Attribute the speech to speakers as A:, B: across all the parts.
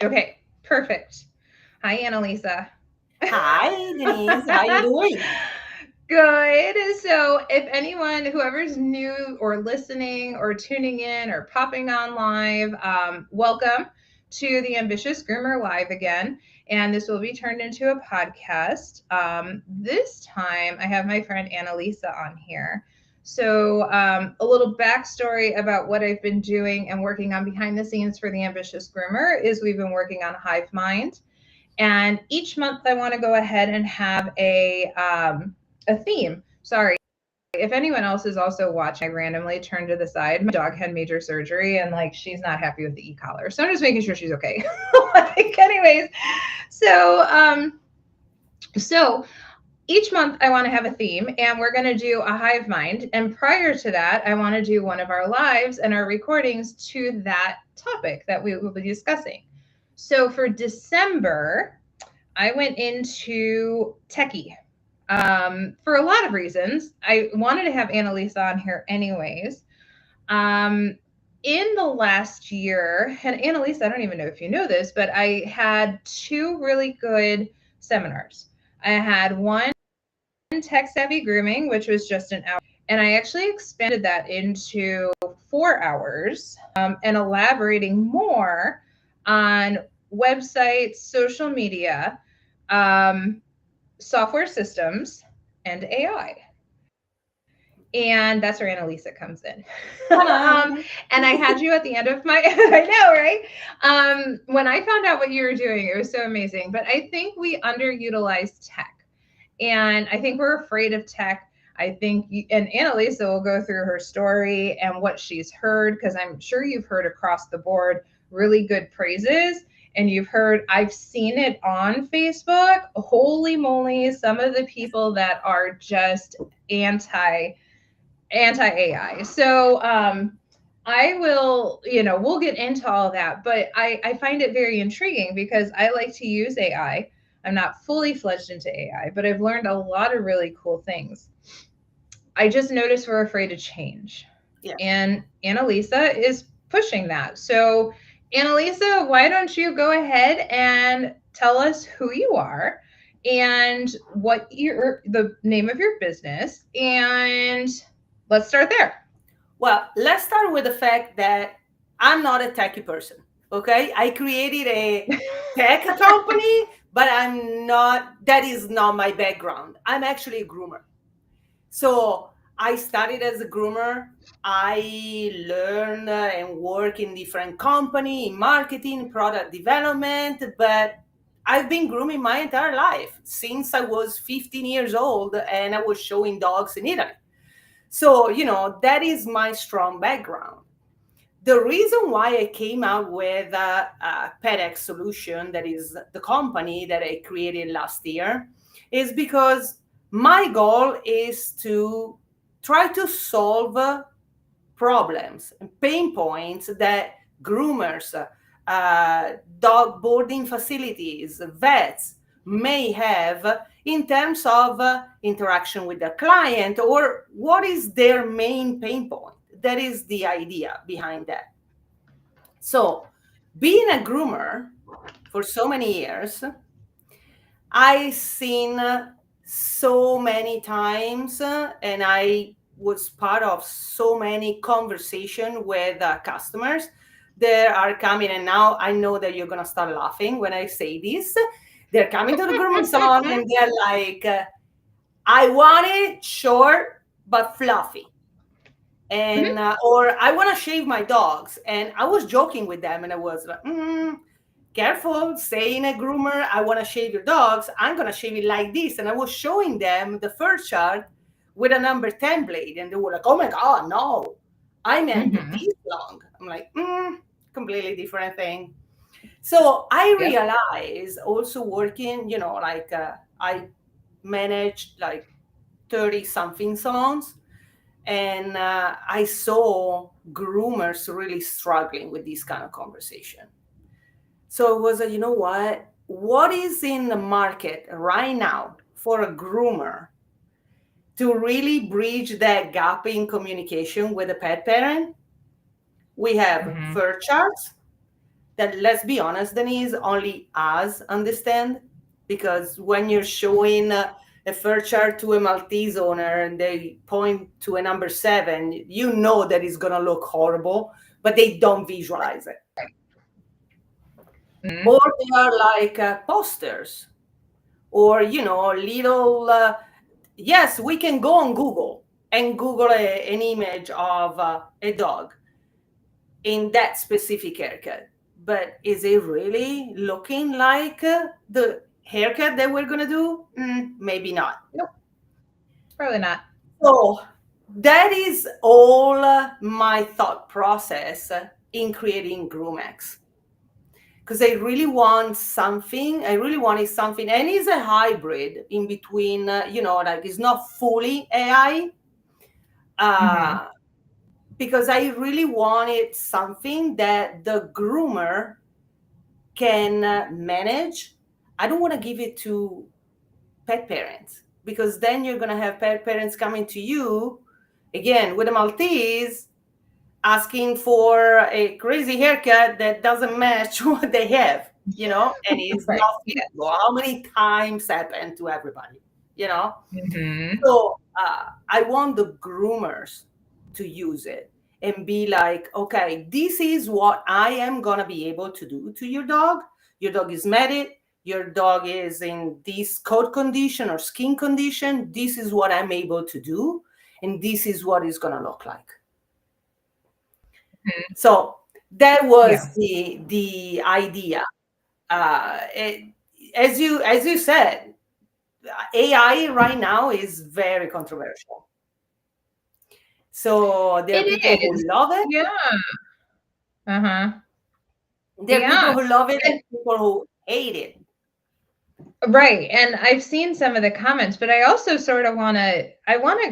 A: Okay, perfect. Hi, Annalisa.
B: Hi, Denise. How you doing?
A: Good. So, if anyone, whoever's new or listening or tuning in or popping on live, welcome to the Ambitious Groomer Live again. And this will be turned into a podcast. This time, I have my friend Annalisa on here. So, a little backstory about what I've been doing and working on behind the scenes for the Ambitious Groomer is we've been working on Hive Mind, and each month I want to go ahead and have a theme. Sorry. If anyone else is also watching, I randomly turned to the side. My dog had major surgery and like she's not happy with the e-collar. So I'm just making sure she's okay. Like, anyways, so so each month I want to have a theme and we're going to do a hive mind. And prior to that, I want to do one of our lives and our recordings to that topic that we will be discussing. So for December, I went into techie for a lot of reasons. I wanted to have Annalisa on here anyways. Um, in the last year, and Annalisa, I don't even know if you know this, but I had two really good seminars. I had one tech savvy grooming, which was just an hour. And I actually expanded that into 4 hours and elaborating more on websites, social media, um, software systems, and AI. And that's where Annalisa comes in.
B: Ta-da.
A: And I had you at the end of my, I know, right? When I found out what you were doing, it was so amazing. But I think we underutilize tech. And I think we're afraid of tech. I think, and Annalisa will go through her story and what she's heard, because I'm sure you've heard across the board really good praises. And you've heard, I've seen it on Facebook. Holy moly, some of the people that are just anti AI. So I will, we'll get into all that, but I find it very intriguing because I like to use AI. I'm not fully fledged into AI, but I've learned a lot of really cool things. I just noticed we're afraid to change.
B: Yeah.
A: And Annalisa is pushing that. So, Annalisa, why don't you go ahead and tell us who you are and what the name of your business, and let's start there.
B: Well, let's start with the fact that I'm not a techie person. Okay. I created a tech company, but I'm not, that is not my background. I'm actually a groomer. So I started as a groomer. I learned and work in different company, in marketing, product development, but I've been grooming my entire life since I was 15 years old and I was showing dogs in Italy. So, that is my strong background. The reason why I came out with a PetX solution, that is the company that I created last year, is because my goal is to try to solve problems and pain points that groomers, dog boarding facilities, vets may have in terms of interaction with the client, or what is their main pain point. That is the idea behind that. So, being a groomer for so many years, I've seen so many times, and I was part of so many conversation with customers that are coming. And now I know that you're gonna start laughing when I say this. They're coming to the grooming salon and they're like, "I want it short but fluffy." And or I want to shave my dogs, and I was joking with them, and I was like, careful saying a groomer, I want to shave your dogs, I'm going to shave it like this. And I was showing them the first chart with a number 10 blade, and they were like, oh my god, no, I meant
A: Mm-hmm.
B: this long. I'm like, completely different thing. So I
A: Yep.
B: realized also working, like I managed like 30 something salons, and I saw groomers really struggling with this kind of conversation. So it was a, what is in the market right now for a groomer to really bridge that gap in communication with a pet parent? We have
A: Mm-hmm.
B: fur charts that, let's be honest, Denise, only us understand. Because when you're showing a fur chart to a Maltese owner and they point to a number 7, you know that it's going to look horrible, but they don't visualize it.
A: Mm-hmm.
B: Or they are like posters, or, little, yes, we can go on Google and Google an image of a dog in that specific haircut. But is it really looking like the haircut that we're going to do? Maybe not.
A: Nope, probably not.
B: So that is all my thought process in creating Groom X. Because I really wanted something, and it's a hybrid in between, like it's not fully AI, because I really wanted something that the groomer can manage. I don't want to give it to pet parents, because then you're going to have pet parents coming to you again with a Maltese asking for a crazy haircut that doesn't match what they have, and it's
A: Right.
B: not feasible. How many times happened to everybody,
A: Mm-hmm.
B: So I want the groomers to use it and be like, okay, this is what I am going to be able to do to your dog. Your dog is matted. Your dog is in this coat condition or skin condition. This is what I'm able to do. And this is what it's going to look like.
A: Mm-hmm.
B: So that was the idea. As you said, AI right now is very controversial. So there are people who love it.
A: Yeah. Uh-huh.
B: There are people who love it and people who hate it.
A: Right. And I've seen some of the comments, but I also sort of want to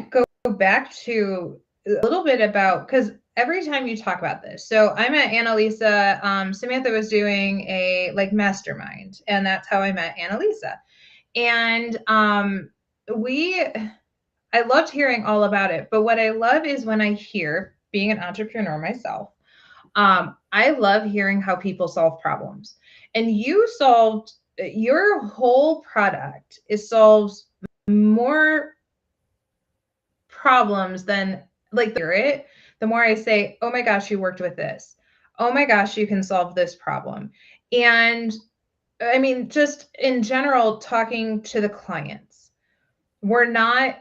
A: go back to a little bit about, because every time you talk about this, so I met Annalisa, Samantha was doing a mastermind, and that's how I met Annalisa. And I loved hearing all about it. But what I love is when I hear, being an entrepreneur myself, I love hearing how people solve problems. And your whole product solves more problems than the more I say, oh my gosh, you worked with this. Oh my gosh, you can solve this problem. And I mean, just in general, talking to the clients, we're not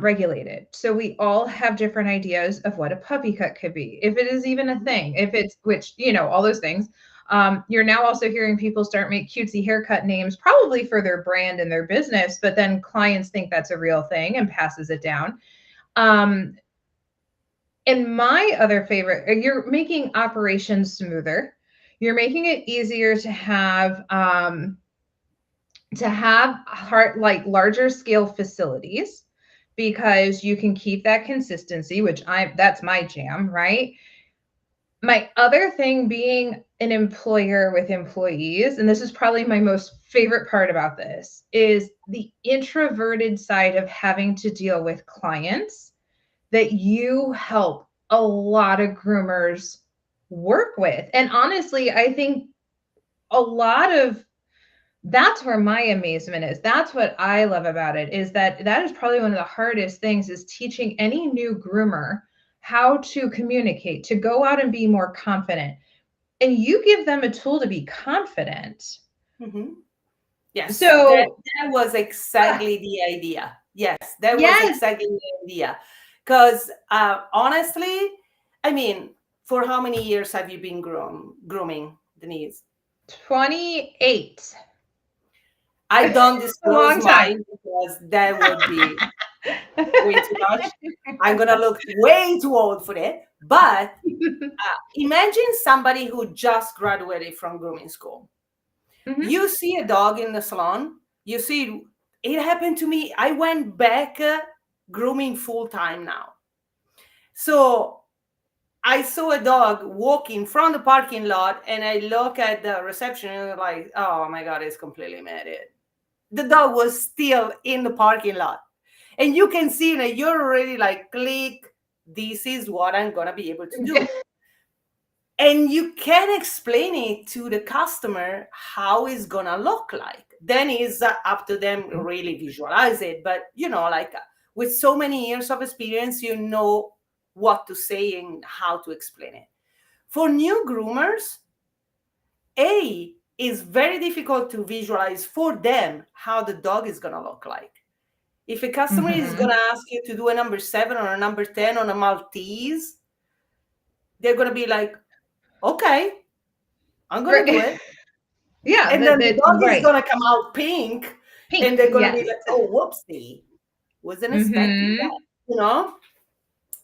A: regulated. So we all have different ideas of what a puppy cut could be, if it is even a thing, all those things. You're now also hearing people start make cutesy haircut names, probably for their brand and their business, but then clients think that's a real thing and passes it down. And my other favorite, you're making operations smoother. You're making it easier to have larger scale facilities, because you can keep that consistency, that's my jam, right? My other thing, being an employer with employees, and this is probably my most favorite part about this, is the introverted side of having to deal with clients that you help a lot of groomers work with. And honestly, I think that's where my amazement is. That's what I love about it, is that is probably one of the hardest things, is teaching any new groomer how to communicate, to go out and be more confident. And you give them a tool to be confident.
B: Mm-hmm. Yes.
A: So
B: that was exactly the idea. Yes, that was exactly the idea. Because honestly, I mean, for how many years have you been grooming, Denise?
A: 28.
B: I don't disclose mine because that would be way too much. I'm going to look way too old for that. But imagine somebody who just graduated from grooming school. Mm-hmm. You see a dog in the salon. You see, it happened to me. I went back grooming full time now. So I saw a dog walking from the parking lot, and I look at the reception and I'm like, oh my God, it's completely matted. The dog was still in the parking lot. And you can see that you're already like, click, this is what I'm going to be able to do. and you can explain it to the customer how it's gonna look like. Then it's up to them to really visualize it. But like with so many years of experience, you know what to say and how to explain it. For new groomers, is very difficult to visualize for them how the dog is gonna look like. If a customer is gonna ask you to do a number 7 or a number 10 on a Maltese, they're gonna be like, okay, I'm gonna do it.
A: Yeah.
B: And then the dog is gonna come out pink, and they're gonna be like, oh, whoopsie, wasn't expecting that,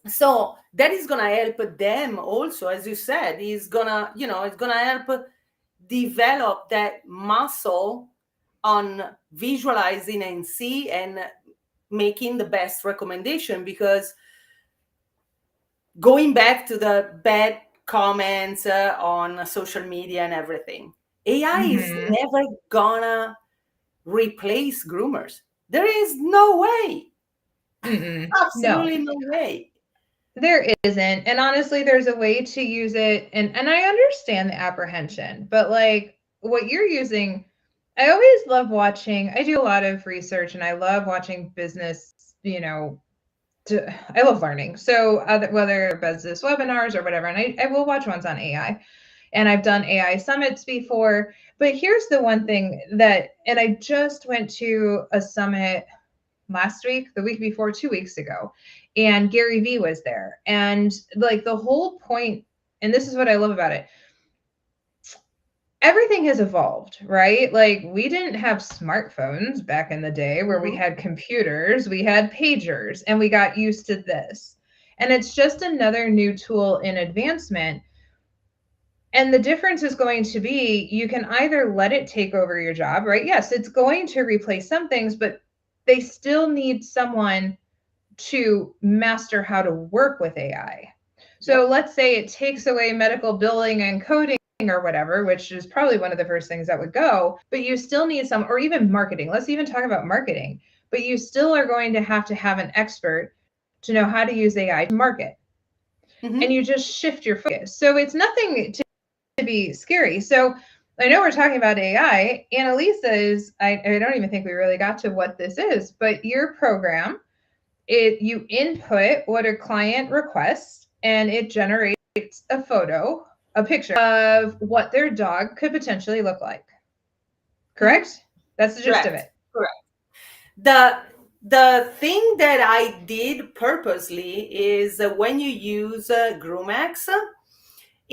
B: So that is gonna help them also, as you said, it's gonna help develop that muscle on visualizing and see and making the best recommendation. Because going back to the bad comments on social media and everything, AI is never gonna replace groomers. There is no way. Absolutely no way.
A: There isn't. And honestly, there's a way to use it. And I understand the apprehension, but like what you're using, I always love watching. I do a lot of research and I love watching business, I love learning. So whether business webinars or whatever, and I will watch ones on AI. And I've done AI summits before. But here's the one thing and I just went to a summit last week, the week before, 2 weeks ago, and Gary Vee was there. And like the whole point, and this is what I love about it, everything has evolved, right? Like we didn't have smartphones back in the day where we had computers, we had pagers, and we got used to this. And it's just another new tool in advancement. And the difference is going to be, you can either let it take over your job, right? Yes, it's going to replace some things, but they still need someone to master how to work with AI. So let's say it takes away medical billing and coding or whatever, which is probably one of the first things that would go, but you still need some, or even marketing. Let's even talk about marketing, but you still are going to have an expert to know how to use AI to market. And you just shift your focus. So it's nothing to be scary. So I know we're talking about AI. Annalisa is, I don't even think we really got to what this is, but your program, you input what a client requests and it generates a picture of what their dog could potentially look like. Correct? That's the gist of it.
B: Correct. The thing that I did purposely is when you use Groom X,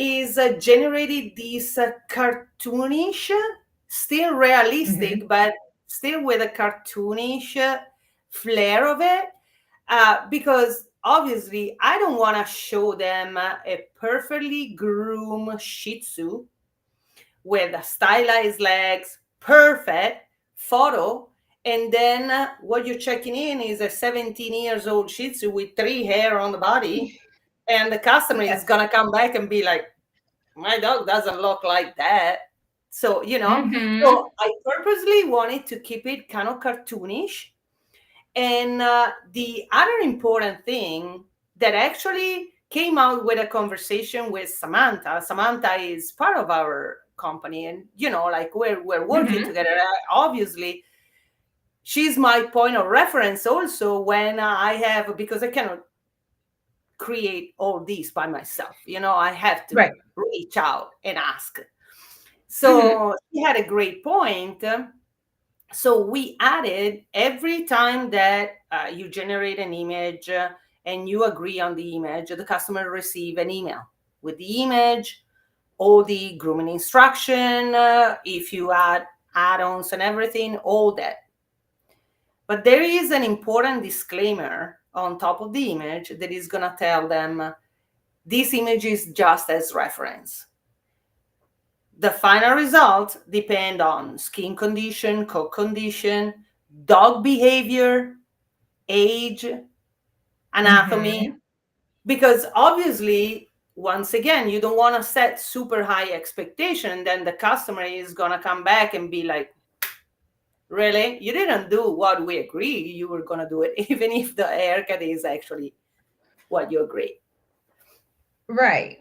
B: is generated this cartoonish, still realistic, but still with a cartoonish flair of it. Because obviously I don't want to show them a perfectly groomed Shih Tzu with stylized legs, perfect photo, and then what you're checking in is a 17 years old Shih Tzu with 3 hair on the body, and the customer is gonna come back and be like, my dog doesn't look like that. So so I purposely wanted to keep it kind of cartoonish. And the other important thing that actually came out with a conversation with Samantha. Samantha is part of our company, and like we're working together. Obviously, she's my point of reference also when I have, because I cannot create all these by myself. I have to reach out and ask. So she had a great point. So we added, every time that you generate an image and you agree on the image, the customer receive an email with the image, all the grooming instruction, if you add add-ons and everything, all that. But there is an important disclaimer on top of the image that is going to tell them this image is just as reference. The final results depend on skin condition, coat condition, dog behavior, age, anatomy, because obviously, once again, you don't want to set super high expectation. Then the customer is going to come back and be like, really? You didn't do what we agreed you were going to do it, even if the haircut is actually what you agreed.
A: Right.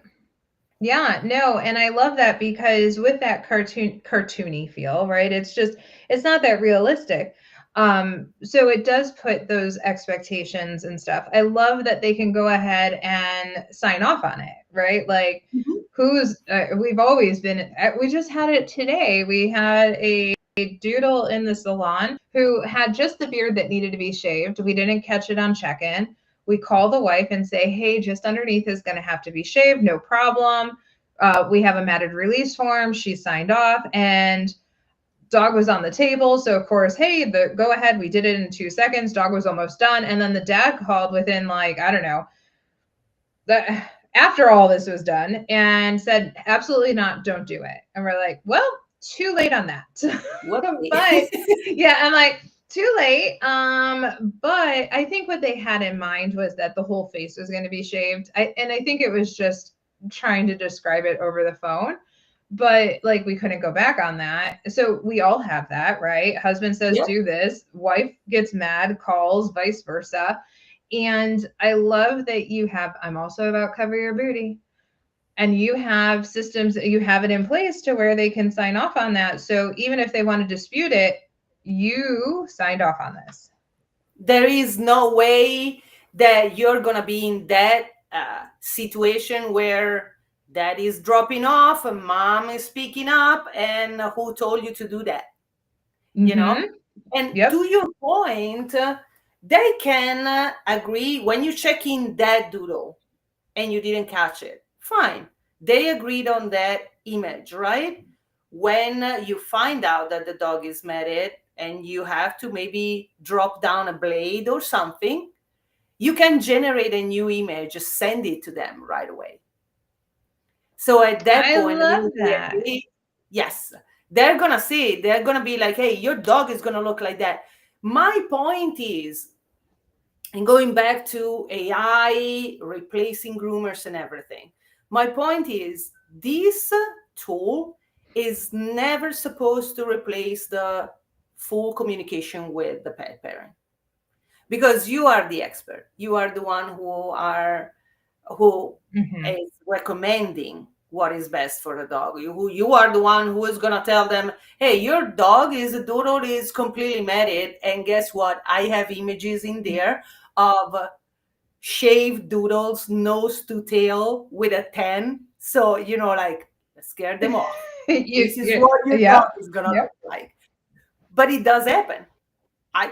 A: Yeah, no, and I love that because with that cartoony feel, right? It's not that realistic. So it does put those expectations and stuff. I love that they can go ahead and sign off on it, right? Like
B: Mhm.
A: we've always been we just had it today. We had a doodle in the salon who had just the beard that needed to be shaved. We didn't catch it on check-in. We call the wife and say, hey, just underneath is going to have to be shaved, no problem. We have a matted release form. She signed off, and dog was on the table. So, of course, hey, go ahead. We did it in 2 seconds. Dog was almost done. And then the dad called within, like, I don't know, after all this was done and said, absolutely not, don't do it. And we're like, well, too late on that. But yeah, I'm like, too late. But I think what they had in mind was that the whole face was going to be shaved. And I think it was just trying to describe it over the phone. But like we couldn't go back on that. So we all have that, right? Husband says
B: Yeah.
A: do this, wife gets mad, calls, vice versa. And I love that I'm also about cover your booty. And you have systems, you have it in place to where they can sign off on that. So even if they want to dispute it, you signed off on this.
B: There is no way that you're going to be in that situation where dad is dropping off and mom is picking up, and who told you to do that, you know?
A: Mm-hmm.
B: And
A: Yep.
B: to your point, they can agree when you check in that doodle and you didn't catch it. Fine. They agreed on that image, right? When you find out that the dog is matted and you have to maybe drop down a blade or something, you can generate a new image, just send it to them right away. So at that
A: I
B: point,
A: love
B: when we
A: that.
B: agree, yes, they're gonna see it. They're gonna be like, hey, your dog is gonna look like that. My point is, and going back to AI replacing groomers and everything, my point is this tool is never supposed to replace the full communication with the pet parent, because you are the expert. You are the one who
A: Mm-hmm.
B: is recommending what is best for the dog. You are the one who is gonna tell them, hey, your dog is a doodle is completely matted, and guess what? I have images in there of shaved doodles, nose to tail with a 10. So, like, let's scare them off. This is what your dog
A: Yep.
B: is gonna
A: Yep.
B: look like. But it does happen.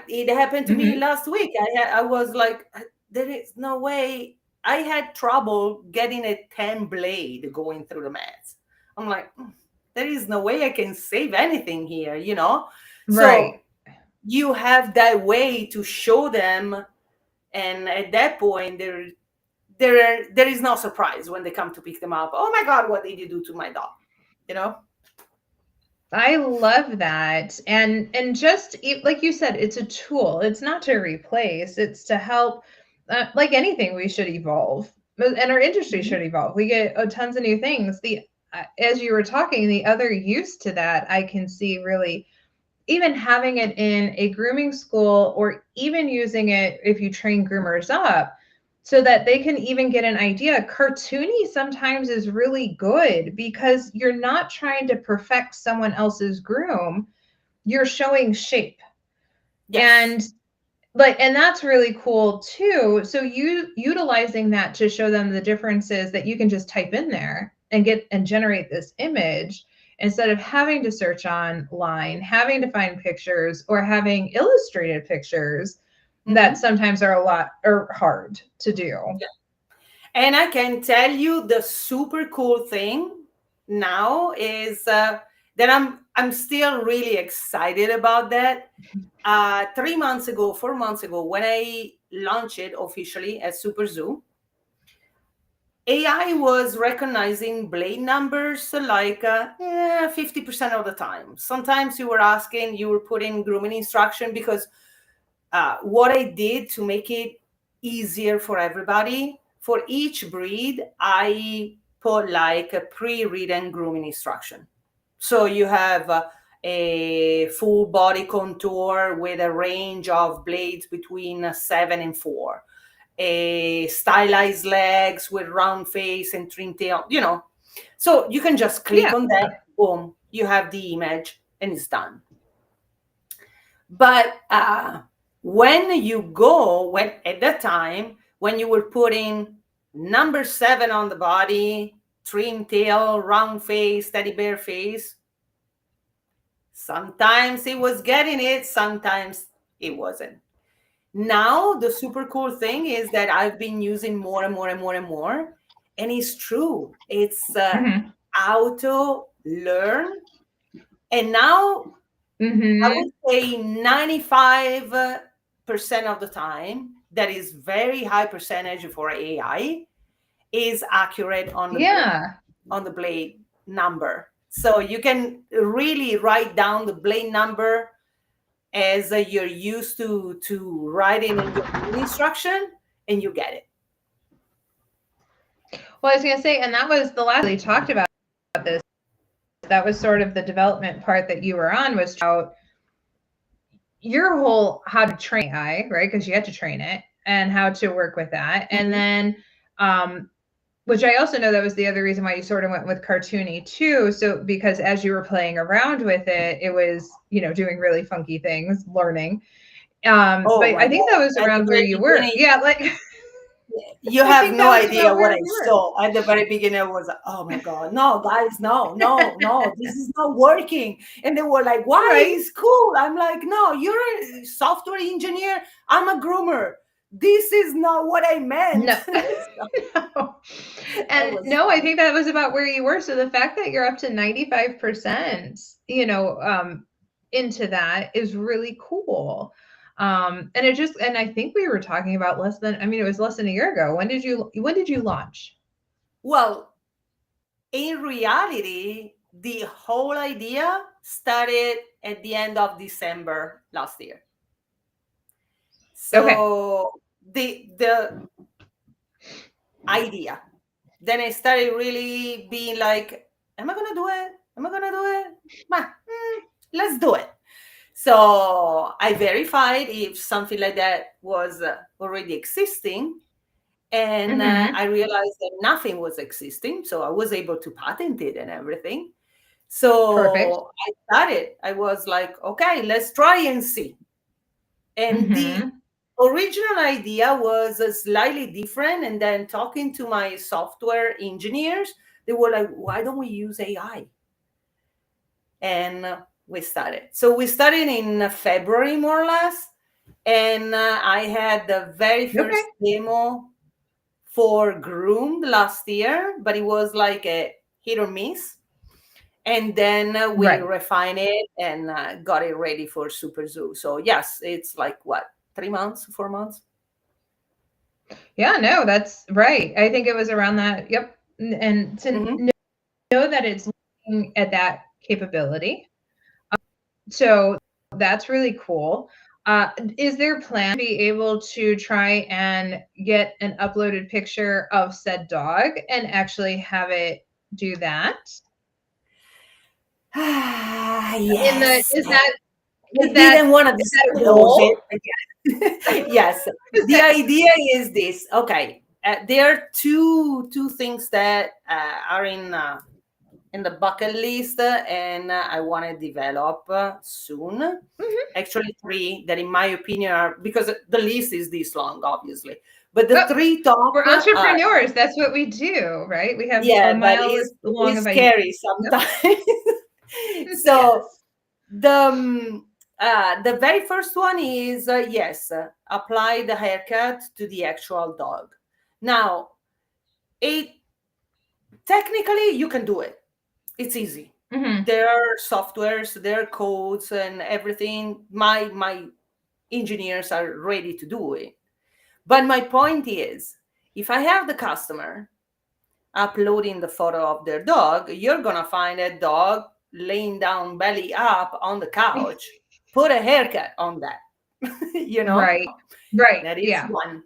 B: It happened to me
A: Mm-hmm.
B: last week. I was like, there is no way. I had trouble getting a 10 blade going through the mats. I'm like, there is no way I can save anything here. So
A: Right.
B: you have that way to show them, and at that point, there is no surprise when they come to pick them up. Oh my God, what did you do to my dog? You know?
A: I love that. And just like you said, it's a tool. It's not to replace, it's to help. Like anything, we should evolve. And our industry
B: Mhm.
A: should evolve. We get tons of new things. The As you were talking, the other use to that I can see really even having it in a grooming school, or even using it if you train groomers up so that they can even get an idea. Cartoony sometimes is really good because you're not trying to perfect someone else's groom, you're showing shape.
B: Yes.
A: And that's really cool too. So you utilizing that to show them the differences that you can just type in there and get and generate this image instead of having to search online, having to find pictures, or having illustrated pictures that
B: Hmm.
A: sometimes are a lot or hard to do.
B: And I can tell you the super cool thing now is that I'm still really excited about that. 3 months ago, 4 months ago, when I launched it officially at Super Zoo, AI was recognizing blade numbers like 50% of the time. Sometimes you were putting grooming instruction, because what I did to make it easier for everybody, for each breed, I put like a pre-written grooming instruction. So you have a full body contour with a range of blades between 7 and 4, a stylized legs with round face and trim tail. So you can just click
A: Yeah.
B: on that, boom, you have the image and it's done. But when you go, when at that time, when you were putting number 7 on the body, trim tail, round face, teddy bear face, sometimes it was getting it, sometimes it wasn't. Now, the super cool thing is that I've been using more and more and more and more. And it's true. It's
A: Mm-hmm.
B: auto learn. And now I
A: Mm-hmm.
B: would say 95% of the time, that is very high percentage for AI, is accurate
A: Yeah.
B: on the blade number. So you can really write down the blade number as you're used to writing in your instruction, and you get it.
A: Well, I was going to say, and that was the last we talked about this. That was sort of the development part that you were on, was about your whole how to train AI, right? Because you had to train it and how to work with that. And then, which I also know that was the other reason why you sort of went with cartoony too. So, because as you were playing around with it, it was, doing really funky things, learning.
B: Oh
A: But
B: my
A: I think that
B: God.
A: was
B: At the
A: around where
B: very
A: you were.
B: beginning,
A: Yeah, like
B: you
A: I
B: have
A: think
B: no
A: that was
B: idea
A: about
B: what
A: where
B: I
A: you were.
B: saw at the very beginning. I was like, oh my God, no, guys, no, this is not working. And they were like, why?
A: Right.
B: It's cool. I'm like, no, you're a software engineer. I'm a groomer. This is not what I meant.
A: No. No.
B: That
A: And
B: was
A: no, I
B: funny.
A: think that was about where you were. So the fact that you're up to 95%, into that is really cool. And I think we were talking about it was less than a year ago. When did you launch?
B: Well, in reality, the whole idea started at the end of December last year.
A: Okay.
B: So the idea. Then I started really being like, am I gonna do it? Am I gonna do it? Let's do it. So I verified if something like that was already existing, and
A: Mm-hmm.
B: I realized that nothing was existing. So I was able to patent it and everything.
A: Perfect.
B: So I started. I was like, okay, let's try and see. And the
A: Mm-hmm.
B: original idea was slightly different. And then talking to my software engineers, they were like, why don't we use AI? And we started. So we started in February, more or less. And I had the very
A: Okay.
B: first demo for Groom last year, but it was like a hit or miss. And then we
A: Right.
B: refine it and got it ready for Super Zoo. So yes, it's like what, 3 months, 4 months?
A: Yeah, no, that's right. I think it was around that. Yep. And to
B: Mm-hmm.
A: know that it's looking at that capability. So that's really cool. Is there a plan to be able to try and get an uploaded picture of said dog and actually have it do that? In the
B: Yes.
A: is
B: I
A: that
B: didn't want to
A: is that a
B: disclose
A: goal?
B: it again. Yes.
A: Is
B: The
A: that
B: idea is this. Okay. There are two things that are in the bucket list, and I want to develop soon.
A: Mhm.
B: Actually, three that, in my opinion, are, because the list is this long, obviously. But the
A: Oh,
B: three top
A: we're
B: are,
A: entrepreneurs. That's what we do, right? We have a
B: yeah, but
A: mile long
B: it's
A: of ideas.
B: scary sometimes. So
A: Yes.
B: the very first one is yes, apply the haircut to the actual dog. Now, it technically you can do it. It's easy.
A: Hmm.
B: There are softwares, there are codes and everything. My engineers are ready to do it. But my point is, if I have the customer uploading the photo of their dog, you're gonna find a dog laying down belly up on the couch. Put a haircut on that. you know,
A: Right. Right.
B: that is
A: Yeah.
B: one.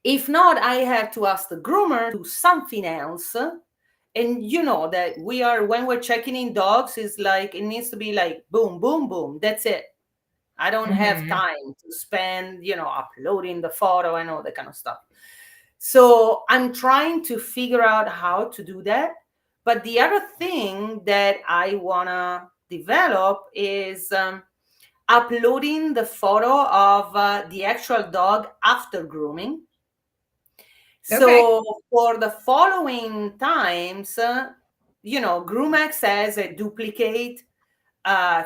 B: If not, I have to ask the groomer to do something else. And you know that we are, when we're checking in dogs, is like it needs to be like boom, boom, boom. That's it. I don't have
A: Hmm.
B: time to spend, uploading the photo and all that kind of stuff. So I'm trying to figure out how to do that. But the other thing that I want to develop is uploading the photo of the actual dog after grooming.
A: Okay.
B: So for the following times, Groom X has a duplicate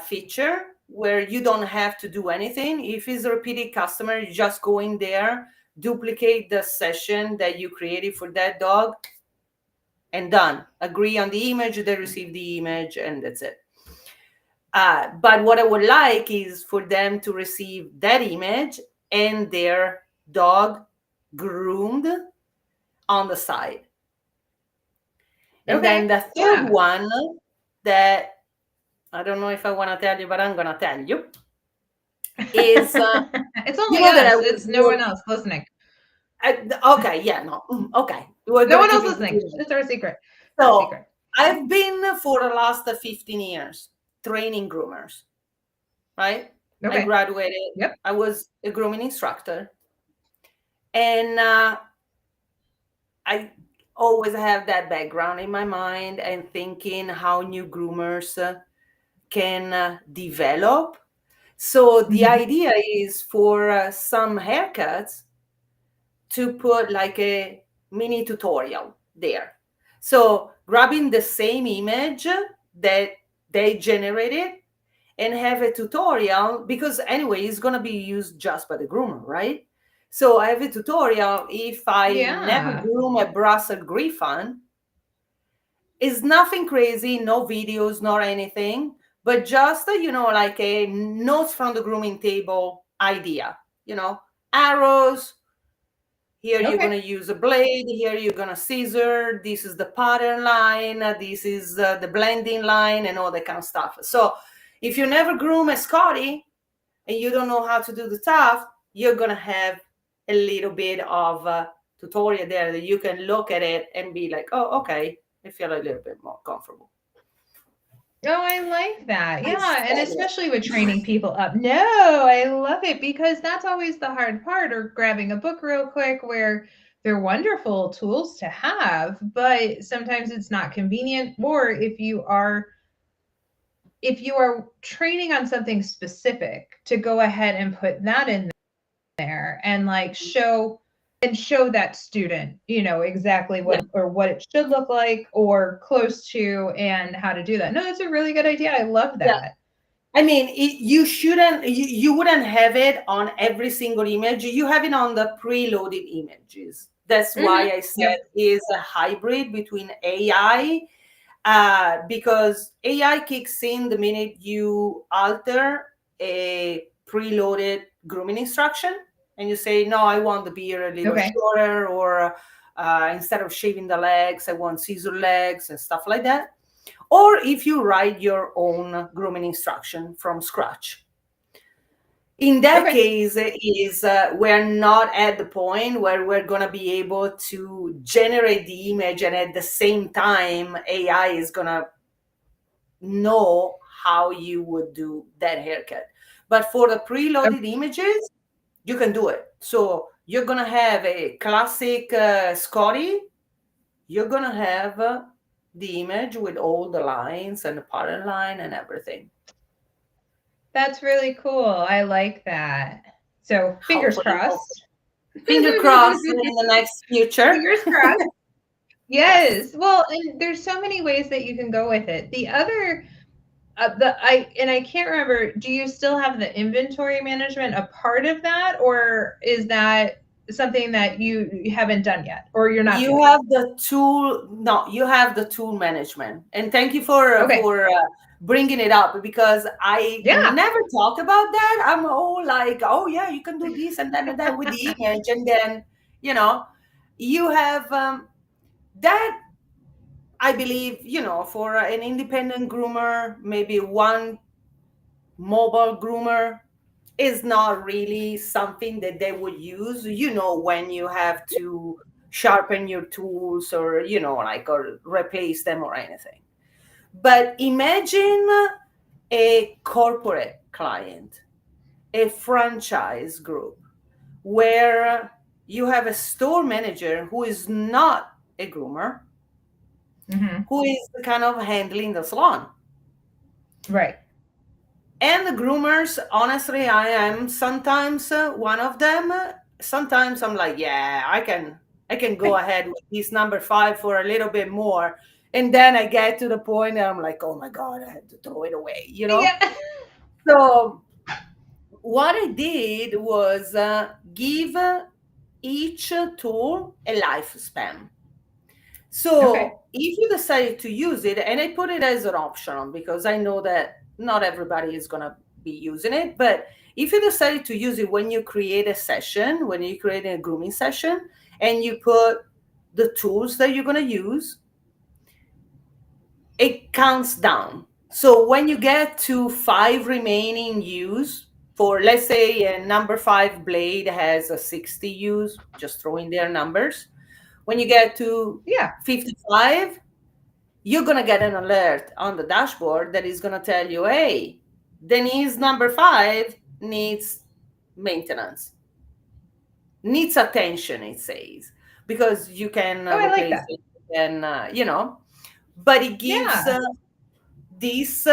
B: feature where you don't have to do anything. If it's a repeated customer, you just go in there, duplicate the session that you created for that dog, and done. Agree on the image, they receive the image, and that's it. But what I would like is for them to receive that image and their dog groomed on the side. And
A: Okay.
B: then the third one that I don't know if I want to tell you, but I'm going to tell you is
A: It's only us. It's no one else listening.
B: Okay, yeah, no, okay. We're
A: No
B: going
A: one
B: to
A: else
B: keep it
A: listening.
B: between us.
A: It's our secret. Our
B: So
A: secret.
B: I've been for the last 15 years training groomers, right? I
A: Okay.
B: graduated.
A: Yep.
B: I was a grooming instructor. And I always have that background in my mind and thinking how new groomers can develop. So the
A: Mhm.
B: idea is for some haircuts to put like a mini tutorial there. So grabbing the same image that they generated and have a tutorial, because anyway, it's going to be used just by the groomer, right? So I have a tutorial if I never
A: Yeah.
B: groom a Brussels Griffon. It's nothing crazy, no videos, nor anything, but just, like a notes from the grooming table idea, arrows. Here you're
A: Okay.
B: going to use a blade. Here you're going to scissor. This is the pattern line. This is the blending line and all that kind of stuff. So if you never groom a Scotty and you don't know how to do the stuff, you're going to have a little bit of a tutorial there that you can look at it and be like, oh, okay, I feel a little bit more comfortable.
A: Oh, I like that.
B: I
A: Yeah, and
B: said it.
A: especially with training people up. No, I love it because that's always the hard part, or grabbing a book real quick where they're wonderful tools to have, but sometimes it's not convenient. Or if you are training on something specific, to go ahead and put that in there and like show that student, exactly
B: Yeah.
A: what it should look like or close to, and how to do that. No, that's a really good idea. I love
B: Yeah.
A: that.
B: I mean, you wouldn't have it on every single image. You have it on the preloaded images. That's why I said
A: Yep.
B: is a hybrid between AI, because AI kicks in the minute you alter a preloaded grooming instruction and you say, no, I want the beard a little
A: Okay.
B: shorter, or instead of shaving the legs, I want scissor legs and stuff like that. Or if you write your own grooming instruction from scratch. In that
A: Okay.
B: case, we're not at the point where we're going to be able to generate the image and at the same time AI is going to know how you would do that haircut. But for the preloaded images, you can do it. So you're going to have a classic Scotty. You're going to have the image with all the lines and the pattern line and everything.
A: That's really cool. I like that. So fingers
B: Hopefully,
A: crossed.
B: finger crossed in the next future.
A: Fingers crossed.
B: Yes.
A: Yes. Well, and there's so many ways that you can go with it. The other I can't remember, do you still have the inventory management a part of that, or is that something that you haven't done yet, or you're not
B: You
A: doing?
B: have the tool. No, you have the tool management, and thank you
A: Okay.
B: for bringing it up, because I
A: Yeah.
B: never talk about that. I'm all like, oh yeah, you can do this and that with the image, and then you have that. I believe for an independent groomer, maybe one mobile groomer is not really something that they would use, when you have to sharpen your tools, or, or replace them or anything. But imagine a corporate client, a franchise group, where you have a store manager who is not a groomer,
A: Hmm.
B: who is kind of handling the salon.
A: Right.
B: And the groomers, honestly, I am sometimes one of them. Sometimes I'm like, yeah, I can go ahead with this number five for a little bit more. And then I get to the point and I'm like, oh my God, I had to throw it away, you know?
A: Yeah.
B: So what I did was give each tool a lifespan.
A: Okay.
B: So if you decide to use it, and I put it as an option because I know that not everybody is going to be using it, but if you decide to use it when you create a session, when you create a grooming session, and you put the tools that you're going to use, it counts down. So when you get to five remaining use, for let's say a number five blade has a 60 use, just throwing their numbers. When you get to
A: Yeah.
B: 55, you're going to get an alert on the dashboard that is going to tell you, hey, Denise number five needs maintenance, needs attention, it says, because you can
A: Oh, I like
B: replace
A: that.
B: it and, but it gives
A: Yeah.
B: these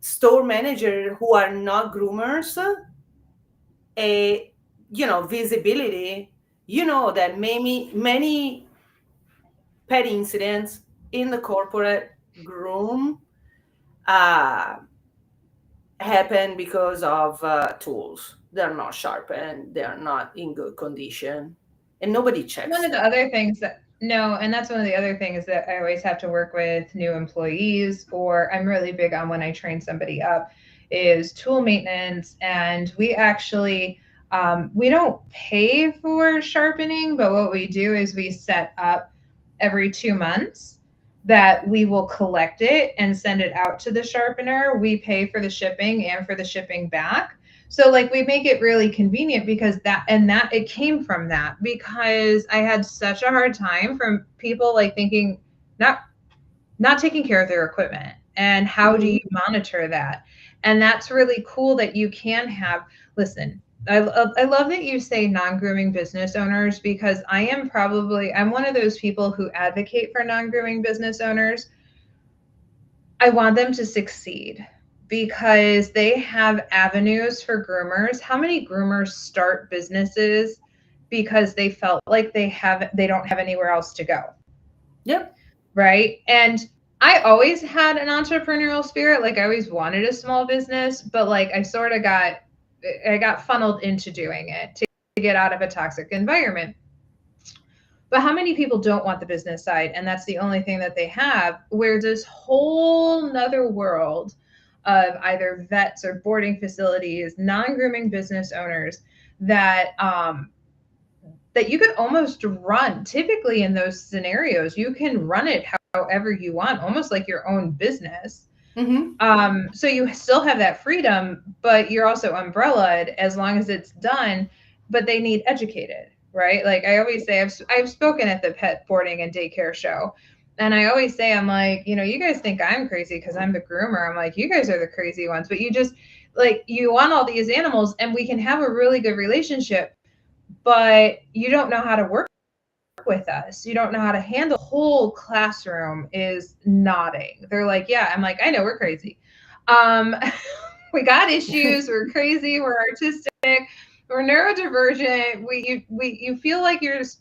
B: store manager who are not groomers a, visibility, that many pet incidents in the corporate groom uh, happen because of tools. They're not sharpened, they're not in good condition, and nobody
A: One
B: checks
A: of the
B: that.
A: other things that no, and that's one of the other things that I always have to work with new employees, or I'm really big on when I train somebody up, is tool maintenance. And we actually we don't pay for sharpening, but what we do is we set up every 2 months that we will collect it and send it out to the sharpener. We pay for the shipping and for the shipping back. So like we make it really convenient because that it came from that, because I had such a hard time from people like thinking not not taking care of their equipment, and how do
B: Mhm.
A: you monitor that. And that's really cool that you can have, listen, I love that you say non-grooming business owners, because I'm one of those people who advocate for non-grooming business owners. I want them to succeed because they have avenues for groomers. How many groomers start businesses because they felt like they don't have anywhere else to go,
B: Yep.
A: right? And I always had an entrepreneurial spirit. Like I always wanted a small business, but like I got funneled into doing it to get out of a toxic environment. But how many people don't want the business side? And that's the only thing that they have, where this whole nother world of either vets or boarding facilities, non grooming business owners that that you could almost run. Typically in those scenarios, you can run it however you want, almost like your own business.
B: Hmm.
A: So you still have that freedom, but you're also umbrellaed as long as it's done. But they need educated, right? Like I always say, I've spoken at the pet boarding and daycare show, and I always say, I'm like, you guys think I'm crazy because I'm the groomer. I'm like, you guys are the crazy ones, but you just like you want all these animals, and we can have a really good relationship, but you don't know how to work with us. You don't know how to handle. Whole classroom is nodding. They're like, yeah. I'm like, I know we're crazy. Um, we got issues. We're crazy. We're artistic. We're neurodivergent. You feel like you're just,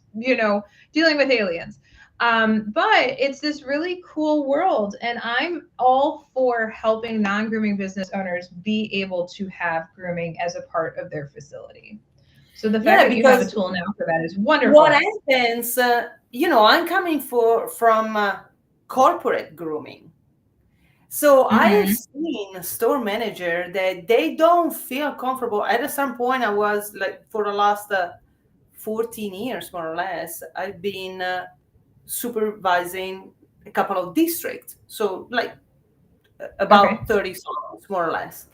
A: dealing with aliens. But it's this really cool world, and I'm all for helping non-grooming business owners be able to have grooming as a part of their facility. So the fact
B: Yeah,
A: that you have a
B: because
A: tool now for that is
B: what
A: wonderful.
B: happens, I'm coming from corporate grooming. So I have
A: Hmm.
B: seen a store manager that they don't feel comfortable. At some point, I was like, for the last 14 years, more or less, I've been supervising a couple of districts. So, like,
A: Okay.
B: about 30 salons, more or less.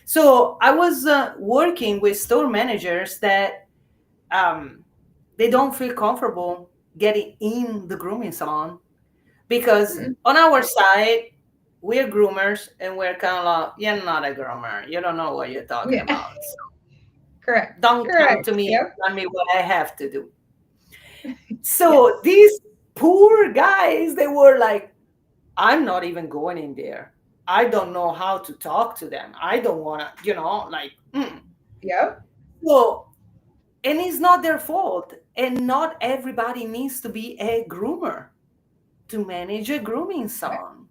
B: So I was working with store managers that um, they don't feel comfortable getting in the grooming salon because
A: Mm,
B: on our side, we're groomers and we're kind of like, you're not a groomer. You don't know what you're talking
A: yeah.
B: about. So
A: Correct.
B: don't come to
A: Correct.
B: me and
A: Yep.
B: tell me what I have to do. So
A: Yes.
B: these poor guys, they were like, I'm not even going in there. I don't know how to talk to them. I don't want to, like,
A: Yep.
B: so, and it's not their fault. And not everybody needs to be a groomer to manage a grooming salon.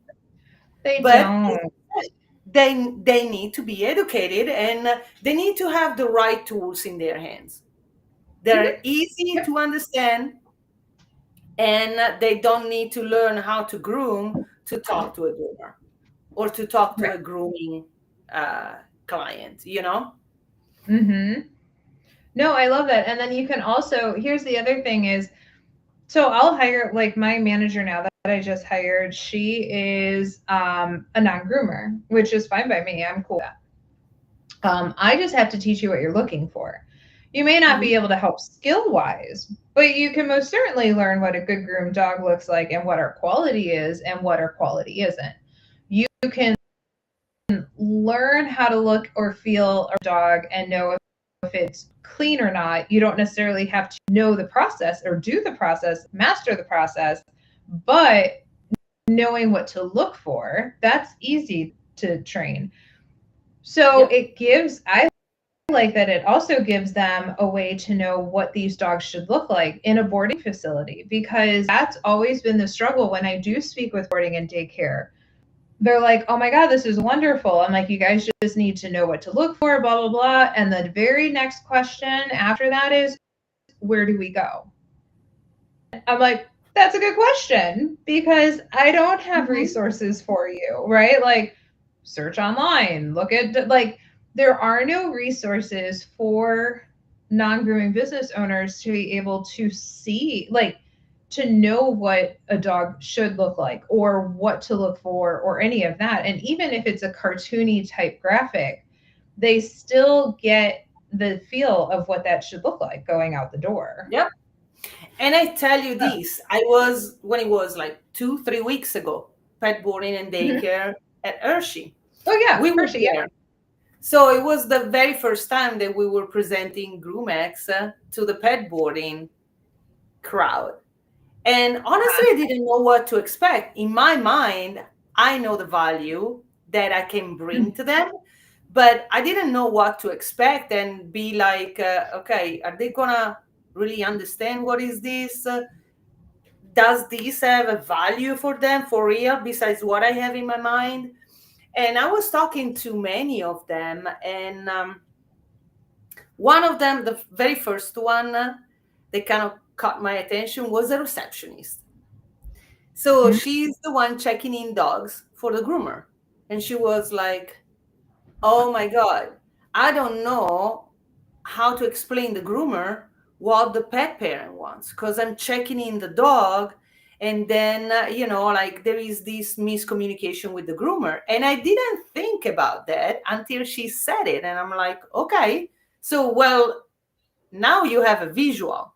A: They
B: But
A: don't.
B: they need to be educated, and they need to have the right tools in their hands. They're
A: Mhm.
B: easy
A: Yep.
B: to understand, and they don't need to learn how to groom to talk to a groomer or to talk to
A: Right.
B: a grooming uh, client.
A: Mhm. No, I love that. And then you can also, here's the other thing is, so I'll hire, like, my manager now that I just hired, she is a non-groomer, which is fine by me. I'm cool with that. I just have to teach you what you're looking for. You may not
B: Mhm.
A: be able to help skill wise, but you can most certainly learn what a good groomed dog looks like and what our quality is and what our quality isn't. You can learn how to look or feel a dog and know if it's clean or not. You don't necessarily have to know the process or do the process, master the process, but knowing what to look for, that's easy to train. So
B: Yep.
A: it gives, I like that it also gives them a way to know what these dogs should look like in a boarding facility, because that's always been the struggle when I do speak with boarding and daycare. They're like, oh my God, this is wonderful. I'm like, you guys just need to know what to look for, blah, blah, blah. And the very next question after that is, where do we go? I'm like, that's a good question because I don't have
B: Mhm.
A: resources for you, right? Like, search online, look at, like, there are no resources for non grooming business owners to be able to see, like, to know what a dog should look like or what to look for or any of that. And even if it's a cartoony type graphic, they still get the feel of what that should look like going out the door.
B: Yep. And I tell you this, I was, when it was like 2, 3 weeks ago, pet boarding and
A: Mhm.
B: daycare at Hershey.
A: Oh, yeah,
B: We were
A: Hershey, yeah.
B: there. So it was the very first time that we were presenting Groom X to the pet boarding crowd. And honestly, I didn't know what to expect. In my mind, I know the value that I can bring to them, but I didn't know what to expect and be like, okay, are they gonna really understand what is this? Does this have a value for them for real besides what I have in my mind? And I was talking to many of them, and one of them, the very first one, that kind of caught my attention was a receptionist. So
A: Mhm.
B: she's the one checking in dogs for the groomer. And she was like, oh my God, I don't know how to explain the groomer what the pet parent wants because I'm checking in the dog. And then, like there is this miscommunication with the groomer. And I didn't think about that until she said it. And I'm like, okay, so, well, now you have a visual.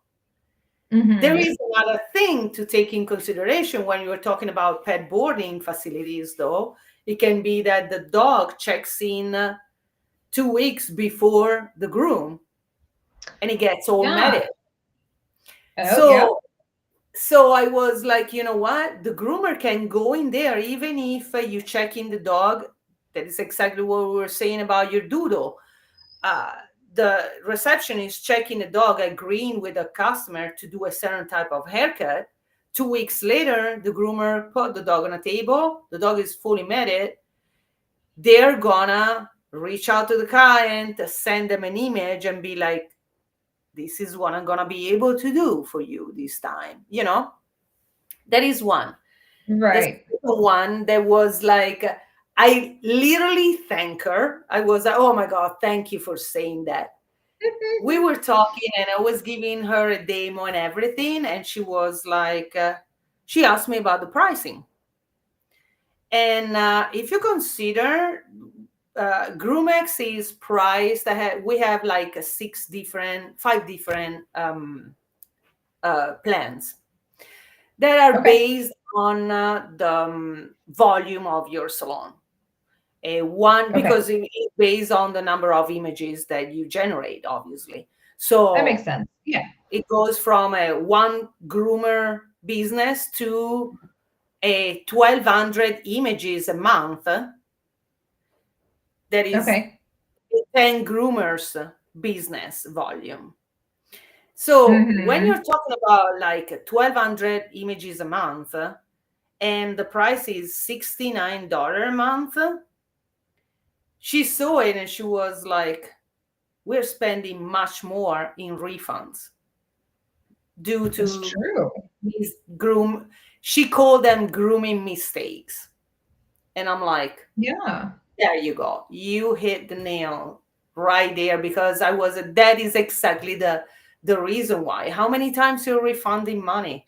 B: There
A: Mhm.
B: is another thing to take in consideration when you're talking about pet boarding facilities, though. It can be that the dog checks in 2 weeks before the groom and he gets all
A: Yeah.
B: matted.
A: Oh, yeah.
B: So, so I was like, you know what? The groomer can go in there even if you check in the dog. That is exactly what we were saying about your doodle. uh, the receptionist checking the dog, agreeing with the customer to do a certain type of haircut. 2 weeks later, the groomer put the dog on a table. The dog is fully matted. They're gonna reach out to the client, send them an image, and be like, "This is what I'm gonna be able to do for you this time." That is one. The
A: Right.
B: second one that was like, I literally thank her. I was like, oh my God, thank you for saying that. We were talking and I was giving her a demo and everything. And she was like, she asked me about the pricing. And if you consider Groom X is priced, we have like five different plans that are
A: Okay.
B: based on the volume of your salon. One,
A: Okay.
B: because it's based on the number of images that you generate, obviously.
A: That makes
B: So
A: sense. Yeah.
B: it goes from a one groomer business to a 1,200 images a month. That is
A: Okay.
B: 10 groomers business volume. So when
A: Mm-hmm.
B: you're talking about like 1,200 images a month, and the price is $69 a month, she saw it and she was like, we're spending much more in refunds due
A: That's
B: to
A: true.
B: these she called them grooming mistakes. And I'm like,
A: Yeah.
B: there you go. You hit the nail right there, because that is exactly the reason why. How many times you're refunding money?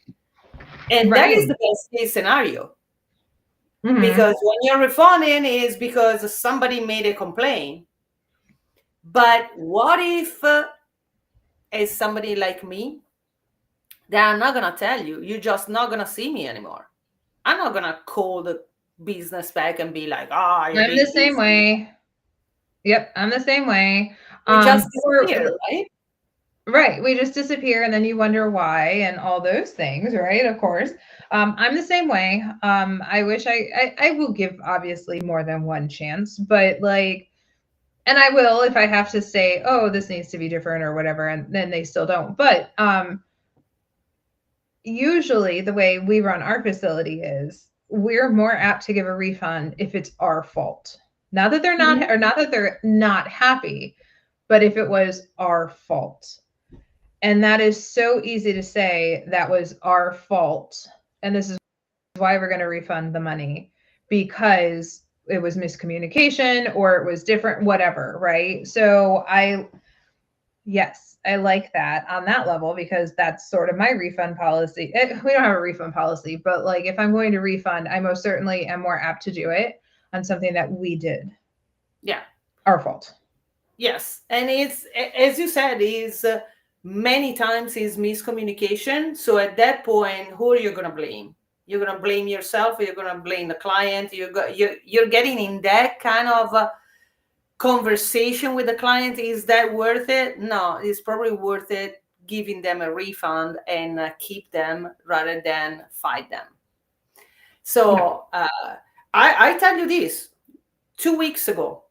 B: And that is
A: Right.
B: the best case scenario.
A: Mm-hmm.
B: Because when you're refunding is because somebody made a complaint. But what if as somebody like me, that I'm not gonna tell you, you're just not gonna see me anymore. I'm not gonna call the business back and be like, ah, I
A: I'm the
B: did
A: same
B: this.
A: way. Yep, I'm the same way.
B: We just
A: Or
B: disappear, right?
A: right, we just disappear and then you wonder why and all those things, right? Of course. I'm the same way. I wish I will give obviously more than one chance, but like, and I will if I have to say, oh, this needs to be different or whatever, and then they still don't. But usually the way we run our facility is we're more apt to give a refund if it's our fault. Not that they're not,
B: Mhm.
A: or not that they're not happy, but if it was our fault. And that is so easy to say that was our fault. And this is why we're going to refund the money because it was miscommunication or it was different, whatever, right? So yes, I like that on that level because that's sort of my refund policy. We don't have a refund policy, but like if I'm going to refund, I most certainly am more apt to do it on something that we did,
B: Yeah.
A: our fault.
B: Yes. And it's, as you said, is many times is miscommunication. So at that point, who are you going to blame? You're going to blame yourself, or you're going to blame the client. You're getting in that kind of conversation with the client. Is that worth it? No, it's probably worth it giving them a refund and keep them rather than fight them.
A: Yeah.
B: So I tell you this, 2 weeks ago,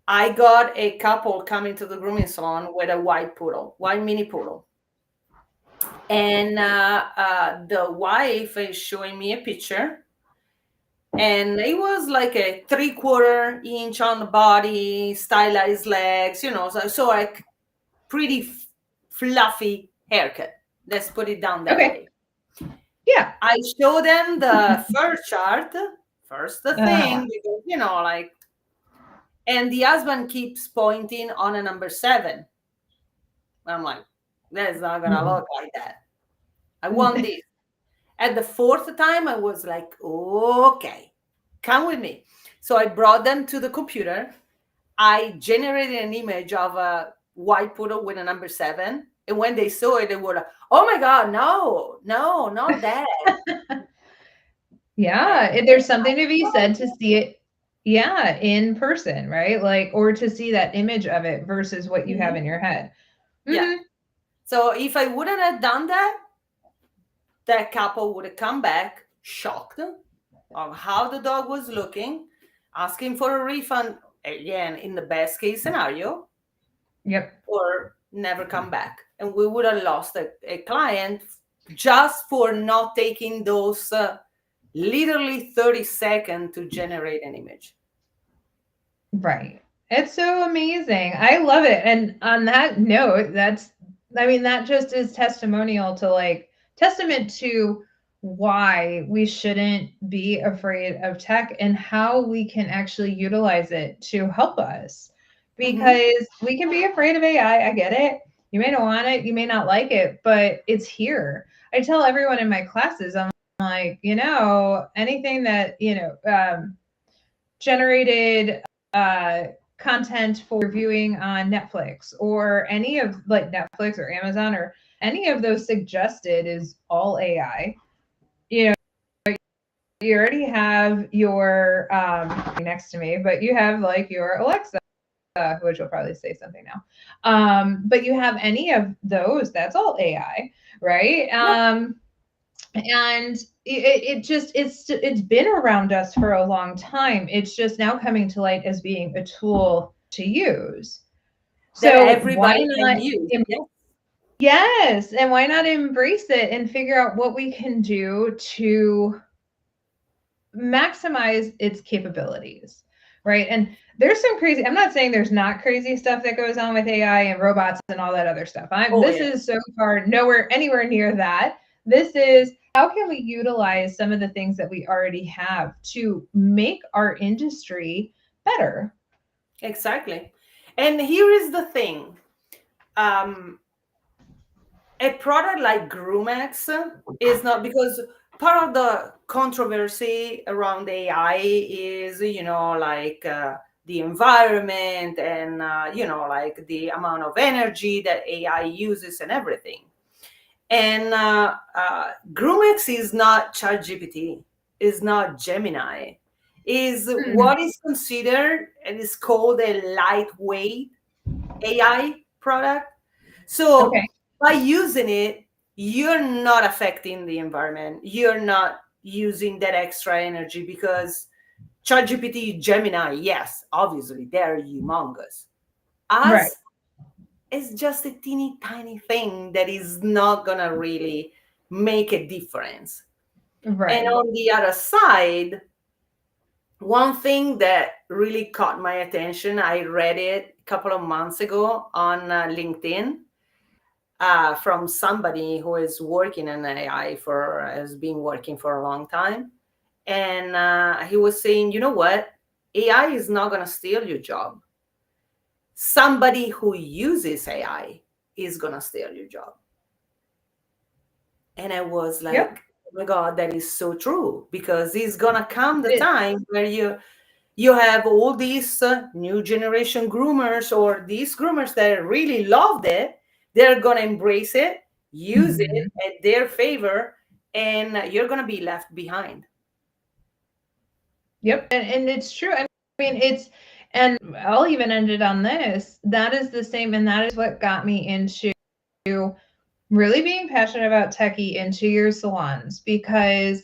B: I got a couple coming to the grooming salon with a white mini poodle. And the wife is showing me a picture, and it was like a 3/4 inch on the body, stylized legs, so like pretty fluffy haircut. Let's put it down that
A: Okay.
B: way.
A: Yeah.
B: I show them the fur chart, first the
A: Uh-huh.
B: thing, because, like, and the husband keeps pointing on a number 7. I'm like, that's not gonna
A: Mm.
B: look like that. I want this. At the fourth time, I was like, okay, come with me. So I brought them to the computer. I generated an image of a white poodle with a number 7. And when they saw it, they were like, oh my God, no, no, not that. Like,
A: Yeah, there's something to be said to see it, yeah, in person, right? Like, or to see that image of it versus what you have
B: mhm,
A: in your head.
B: yeah.
A: Hmm.
B: So if I wouldn't have done that, that couple would have come back shocked of how the dog was looking, asking for a refund again in the best case scenario,
A: Yep.
B: or never come back. And we would have lost a client just for not taking those literally 30 seconds to generate an image.
A: Right. It's so amazing. I love it. And on that note, I mean, that just is testimonial to like, testament to why we shouldn't be afraid of tech and how we can actually utilize it to help us.
B: Mm-hmm.
A: Because we can be afraid of AI. I get it. You may not want it, you may not like it, but it's here. I tell everyone in my classes, I'm like, anything that, generated content for viewing on Netflix or any of like Netflix or Amazon or any of those suggested is all AI. You know, you already have your next to me, but you have like your Alexa which will probably say something now. But you have any of those, that's all AI, right?
B: Yep.
A: And it just it's been around us for a long time. It's just now coming to light as being a tool to use.
B: That
A: So why
B: everybody can
A: not?
B: use. Yeah.
A: Yes, and why not embrace it and figure out what we can do to maximize its capabilities, right? And there's some crazy, I'm not saying there's not crazy stuff that goes on with AI and robots and all that other stuff.
B: Oh
A: This
B: yeah.
A: is so far nowhere anywhere near that. This is how can we utilize some of the things that we already have to make our industry better?
B: Exactly. And here is the thing. Um, a product like Groom X is not, because part of the controversy around AI is, like the environment and, like the amount of energy that AI uses and everything. And Groom X is not ChatGPT, is not Gemini, is
A: Hmm.
B: what is considered and is called a lightweight AI product. So
A: Okay.
B: by using it, you're not affecting the environment. You're not using that extra energy because ChatGPT, Gemini, yes, obviously they're humongous.
A: Right.
B: Us is just a teeny tiny thing that is not gonna really make a difference. And
A: Right.
B: on the other side, one thing that really caught my attention, I read it a couple of months ago on LinkedIn from somebody who is working in AI has been working for a long time. And he was saying, you know what? AI is not going to steal your job. Somebody who uses AI is going to steal your job. And I was
A: Yep.
B: like, oh my God, that is so true, because it's going to come the
A: It,
B: time where you have all these new generation groomers, or these groomers that really loved it. They're going to embrace it, use it
A: mhm.
B: at their favor, and you're going to be left behind.
A: Yep. And it's true. I mean, and I'll even end it on this. That is the same, and that is what got me into really being passionate about techie into your salons, because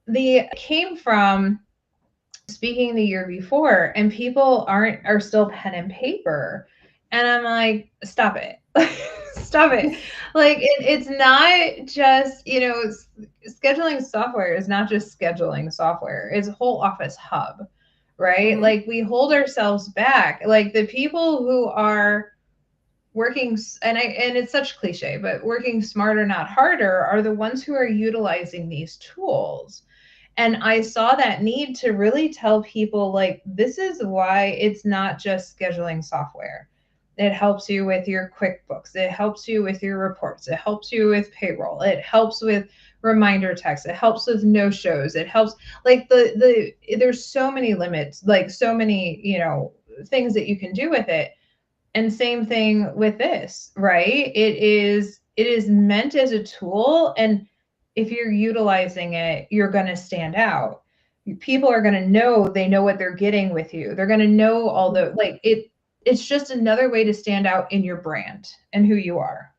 A: the came from speaking the year before, and people are still pen and paper, and I'm like, stop it. Stop it. Like it's not just, scheduling software is not just scheduling software, it's a whole office hub, right?
B: Mhm.
A: Like we hold ourselves back, like the people who are working, and it's such cliche, but working smarter not harder are the ones who are utilizing these tools. And I saw that need to really tell people, like, this is why it's not just scheduling software. It helps you with your QuickBooks, it helps you with your reports, it helps you with payroll, it helps with reminder text, it helps with no shows, it helps, like, there's so many limits, like so many, things that you can do with it. And same thing with this, right? It is meant as a tool, and if you're utilizing it, you're going to stand out. People are going to know, they know what they're getting with you. They're going to know all the, like, it's just another way to stand out in your brand and who you are.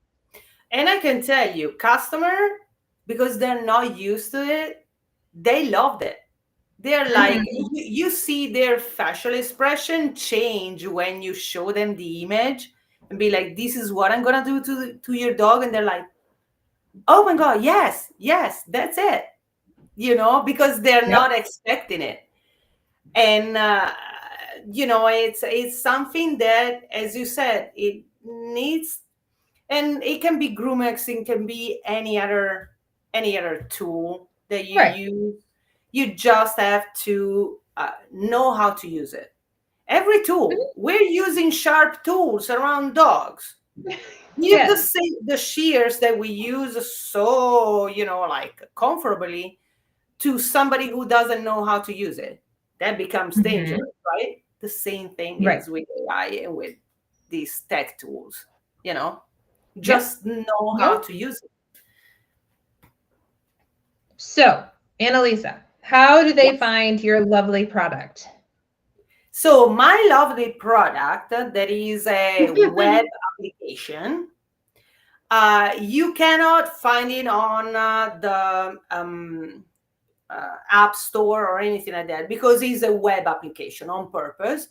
B: And I can tell you, customer, because they're not used to it, they loved it. They're like,
A: Mhm.
B: you see their facial expression change when you show them the image and be like, this is what I'm going to do to your dog. And they're like, oh my God, yes, yes, that's it. Because they're
A: Yep.
B: not expecting it. And, it's something that, as you said, it needs, and it can be Groom X, it can be any other tool that you
A: Right.
B: use. You just have to know how to use it. Every tool, we're using sharp tools around dogs. Give
A: Yes.
B: the shears that we use so, like comfortably, to somebody who doesn't know how to use it. That becomes
A: Mhm.
B: dangerous, right? The same thing
A: Right.
B: is with AI and with these tech tools. You know,
A: Yep.
B: just know how
A: Yep.
B: to use it.
A: So, Annalisa, how do
B: Yes.
A: they find your lovely product?
B: So my lovely product, that is a web application. You cannot find it on the app store or anything like that, because it's a web application on purpose.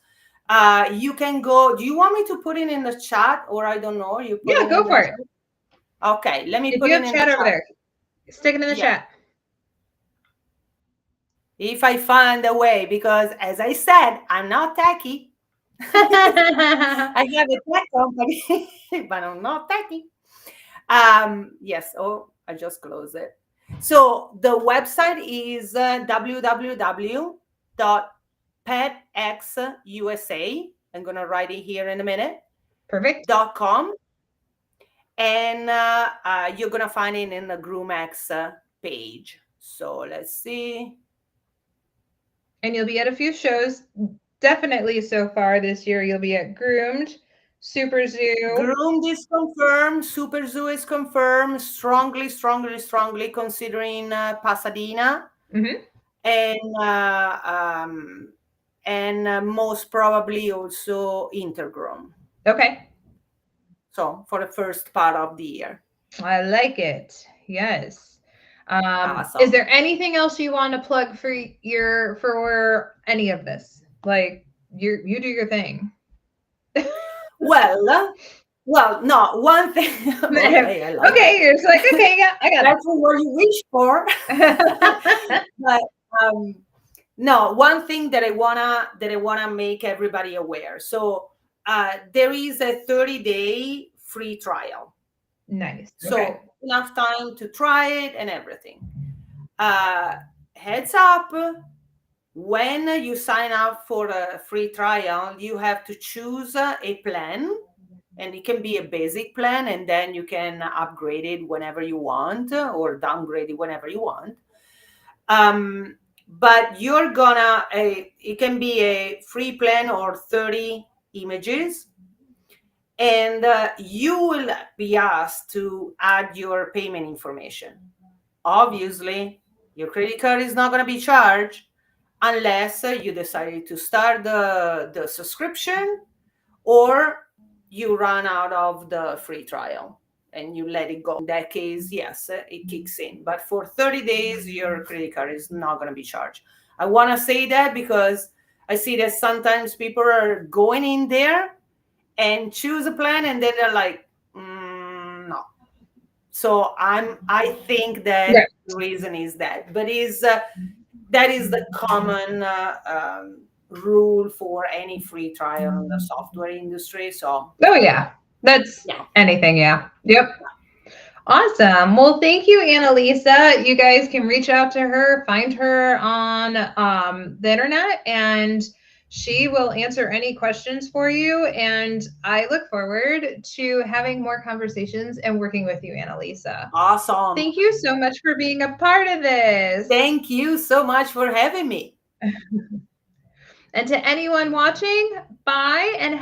B: You can go. Do you want me to put it in the chat, or I don't know? You put
A: Yeah,
B: it
A: go
B: in
A: for
B: the
A: it.
B: chat? Okay, let me
A: If
B: put
A: you
B: it
A: have
B: in the
A: chat over
B: chat.
A: there, stick it in the
B: Yeah.
A: chat.
B: If I find a way, because as I said, I'm not techie. I have a tech company, but I'm not techie. Yes. Oh, I just closed it. So the website is www.petxusa. I'm gonna write it here in a minute.
A: Perfect.
B: .com, and you're gonna find it in the Groom X page. So let's see.
A: And you'll be at a few shows. Definitely so far this year, you'll be at Groomed, Super Zoo.
B: Groomed is confirmed. Super Zoo is confirmed. Strongly, strongly, strongly considering Pasadena.
A: Mm-hmm.
B: And most probably also Intergroom.
A: Okay.
B: So for the first part of the year.
A: I like it. Yes.
B: Awesome.
A: Is there anything else you want to plug for any of this? Like you do your thing.
B: well, no, one thing. Okay, I like
A: okay, you're just like, okay, yeah, I got
B: that's what you wish for.
A: it.
B: But no, one thing that I wanna make everybody aware. So there is a 30-day free trial.
A: Nice.
B: So
A: Okay.
B: enough time to try it and everything. Heads up, when you sign up for a free trial, you have to choose a plan, and it can be a basic plan, and then you can upgrade it whenever you want or downgrade it whenever you want. But you're gonna, it can be a free plan or 30 images, and you will be asked to add your payment information. Obviously, your credit card is not going to be charged unless you decide to start the subscription, or you run out of the free trial and you let it go. In that case, yes, it kicks in. But for 30 days, your credit card is not going to be charged. I want to say that because I see that sometimes people are going in there and choose a plan, and then they're like, no. So I think that
A: Right.
B: the reason is that, but that is the common rule for any free trial in the software industry. So
A: Oh yeah. That's anything, yeah. Yep. Awesome. Well, thank you, Annalisa. You guys can reach out to her, find her on the internet, and she will answer any questions for you. And I look forward to having more conversations and working with you, Annalisa.
B: Awesome.
A: Thank you so much for being a part of this.
B: Thank you so much for having me.
A: And to anyone watching, bye and